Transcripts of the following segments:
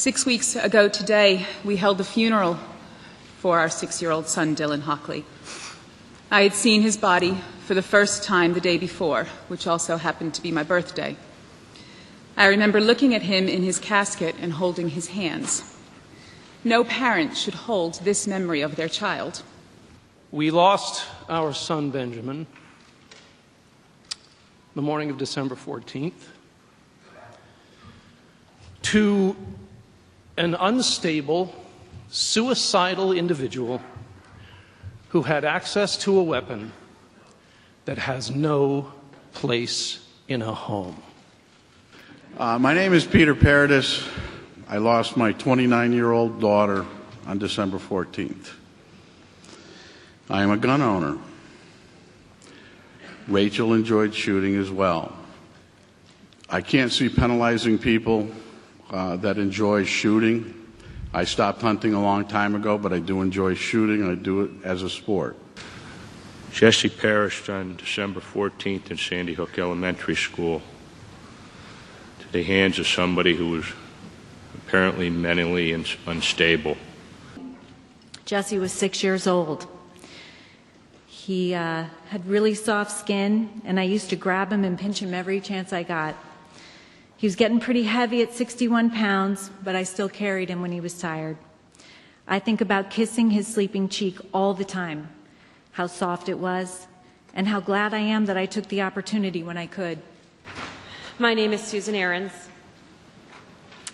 6 weeks ago today, we held the funeral for our 6-year-old son, Dylan Hockley. I had seen his body for the first time the day before, which also happened to be my birthday. I remember looking at him in his casket and holding his hands. No parent should hold this memory of their child. We lost our son, Benjamin, the morning of December 14th, to an unstable, suicidal individual who had access to a weapon that has no place in a home. My name is Peter Paradis. I lost my 29-year-old daughter on December 14th. I am a gun owner. Rachel enjoyed shooting as well. I can't see penalizing people that enjoy shooting. I stopped hunting a long time ago, but I do enjoy shooting, and I do it as a sport. Jesse perished on December 14th in Sandy Hook Elementary School to the hands of somebody who was apparently mentally unstable. Jesse was 6 years old. He had really soft skin, and I used to grab him and pinch him every chance I got. He was getting pretty heavy at 61 pounds, but I still carried him when he was tired. I think about kissing his sleeping cheek all the time, how soft it was, and how glad I am that I took the opportunity when I could. My name is Susan Ahrens,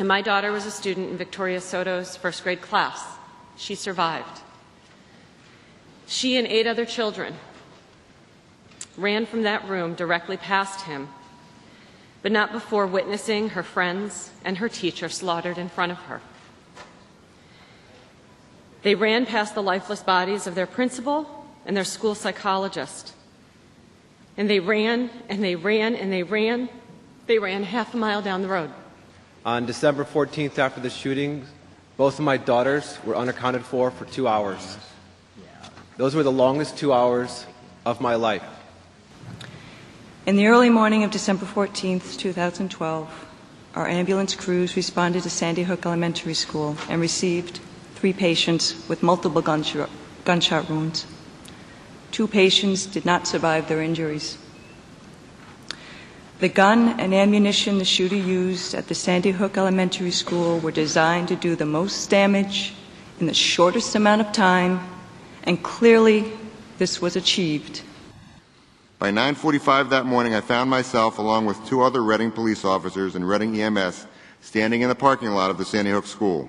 and my daughter was a student in Victoria Soto's first grade class. She survived. She and 8 other children ran from that room directly past him, but not before witnessing her friends and her teacher slaughtered in front of her. They ran past the lifeless bodies of their principal and their school psychologist. And they ran, and they ran, and they ran. They ran half a mile down the road. On December 14th, after the shooting, both of my daughters were unaccounted for 2 hours. Those were the longest 2 hours of my life. In the early morning of December 14th, 2012, our ambulance crews responded to Sandy Hook Elementary School and received 3 patients with multiple gunshot wounds. 2 patients did not survive their injuries. The gun and ammunition the shooter used at the Sandy Hook Elementary School were designed to do the most damage in the shortest amount of time, and clearly this was achieved. By 9:45 that morning, I found myself, along with 2 other Reading police officers and Reading EMS, standing in the parking lot of the Sandy Hook School.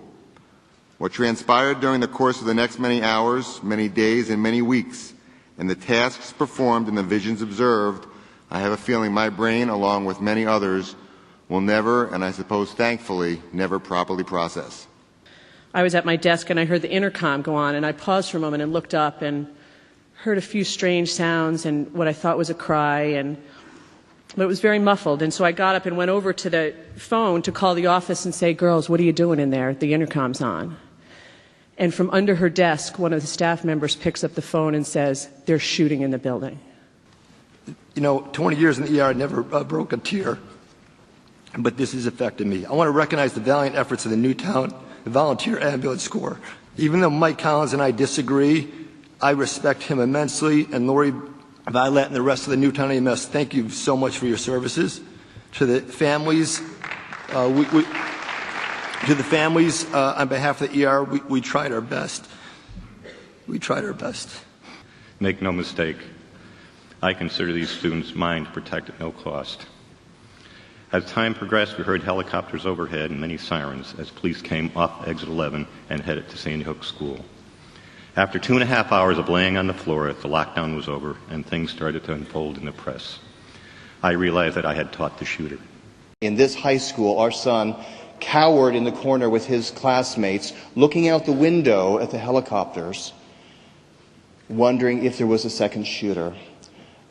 What transpired during the course of the next many hours, many days, and many weeks, and the tasks performed and the visions observed, I have a feeling my brain, along with many others, will never, and I suppose thankfully, never properly process. I was at my desk and I heard the intercom go on, and I paused for a moment and looked up and heard a few strange sounds and what I thought was a cry, but it was very muffled. And so I got up and went over to the phone to call the office and say, "Girls, what are you doing in there? The intercom's on." And from under her desk, one of the staff members picks up the phone and says, "They're shooting in the building." 20 years in the ER, I never broke a tear, but this has affected me. I want to recognize the valiant efforts of the Newtown Volunteer Ambulance Corps. Even though Mike Collins and I disagree, I respect him immensely, and Lori Violet and the rest of the Newtown EMS, thank you so much for your services. To the families, on behalf of the ER, we tried our best. We tried our best. Make no mistake, I consider these students mine to protect at no cost. As time progressed, we heard helicopters overhead and many sirens as police came off exit 11 and headed to Sandy Hook School. After 2.5 hours of laying on the floor, the lockdown was over and things started to unfold in the press. I realized that I had taught the shooter. In this high school, our son cowered in the corner with his classmates, looking out the window at the helicopters, wondering if there was a second shooter.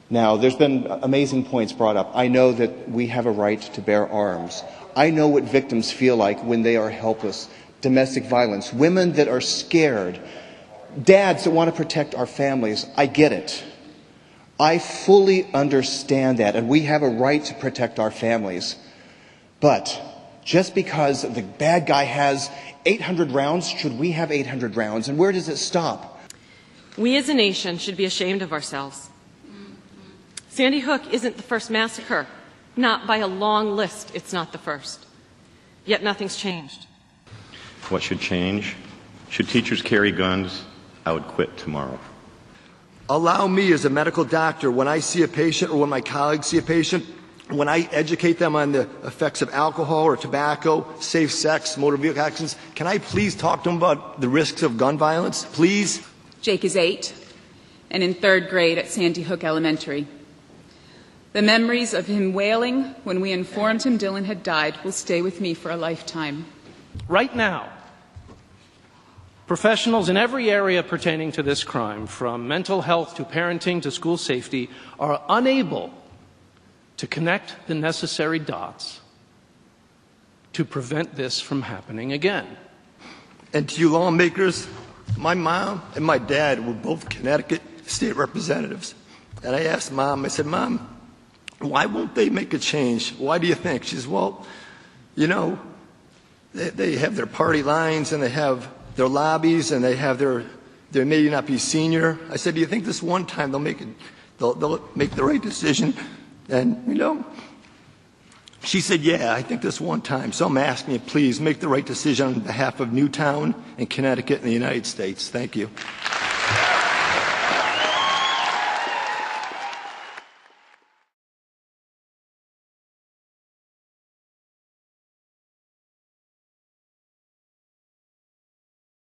Now, there's been amazing points brought up. I know that we have a right to bear arms. I know what victims feel like when they are helpless. Domestic violence, women that are scared, dads that want to protect our families. I get it. I fully understand that, and we have a right to protect our families. But Just because the bad guy has 800 rounds, should we have 800 rounds? And where does it stop? We as a nation should be ashamed of ourselves. Sandy Hook isn't the first massacre. Not by a long list, it's not the first. Yet nothing's changed. What should change? Should teachers carry guns? I would quit tomorrow. Allow me as a medical doctor, when I see a patient or when my colleagues see a patient, when I educate them on the effects of alcohol or tobacco, safe sex, motor vehicle accidents, can I please talk to them about the risks of gun violence? Please? Jake is 8 and in 3rd grade at Sandy Hook Elementary. The memories of him wailing when we informed him Dylan had died will stay with me for a lifetime. Right now, professionals in every area pertaining to this crime, from mental health to parenting to school safety, are unable to connect the necessary dots to prevent this from happening again. And to you lawmakers, my mom and my dad were both Connecticut state representatives. And I asked Mom, I said, Mom, why won't they make a change? Why do you think? She says, well, you know, they have their party lines and they have their lobbies and they may not be senior. I said, do you think this one time they'll make the right decision? And, you know, she said, yeah, I think this one time. So I'm asking you, please make the right decision on behalf of Newtown and Connecticut and the United States. Thank you.